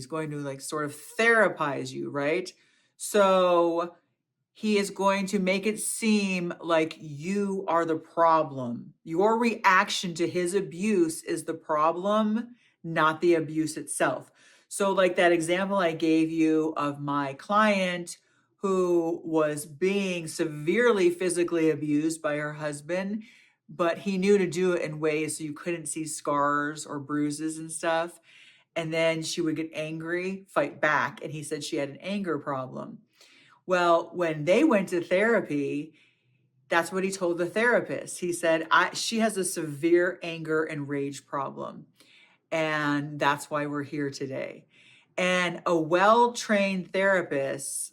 He's going to like sort of therapize you, right? So he is going to make it seem like you are the problem. Your reaction to his abuse is the problem, not the abuse itself. So, like that example I gave you of my client who was being severely physically abused by her husband, but he knew to do it in ways so you couldn't see scars or bruises and stuff. And then she would get angry, fight back. And he said she had an anger problem. Well, when they went to therapy, that's what he told the therapist. He said, she has a severe anger and rage problem. And that's why we're here today. And a well-trained therapist,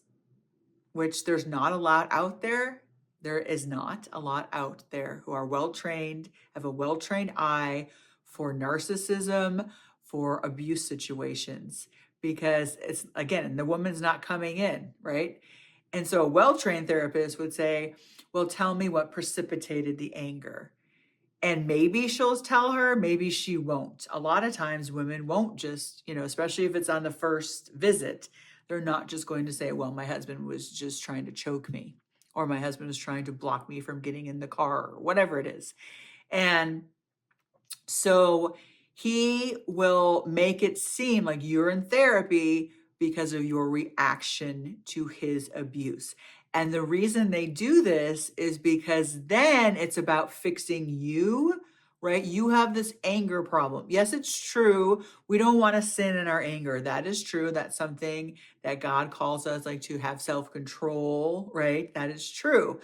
which there's not a lot out there, there is not a lot out there who are well-trained, have a well-trained eye for narcissism, for abuse situations, because it's, again, the woman's not coming in, right? And so a well-trained therapist would say, well, tell me what precipitated the anger. And maybe she'll tell her, maybe she won't. A lot of times women won't just, especially if it's on the first visit, they're not just going to say, well, my husband was just trying to choke me, or my husband was trying to block me from getting in the car, or whatever it is. And so he will make it seem like you're in therapy because of your reaction to his abuse. And the reason they do this is because then it's about fixing you, right? You have this anger problem. Yes, it's true. We don't want to sin in our anger. That is true. That's something that God calls us like to have self-control, right? That is true.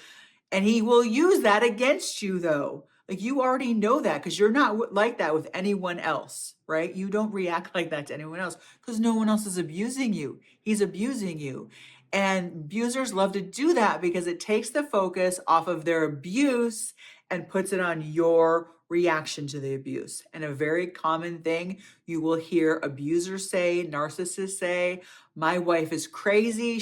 And he will use that against you though. Like you already know that because you're not like that with anyone else, right? You don't react like that to anyone else because no one else is abusing you. He's abusing you. And abusers love to do that because it takes the focus off of their abuse and puts it on your reaction to the abuse. And a very common thing you will hear abusers say, narcissists say, my wife is crazy.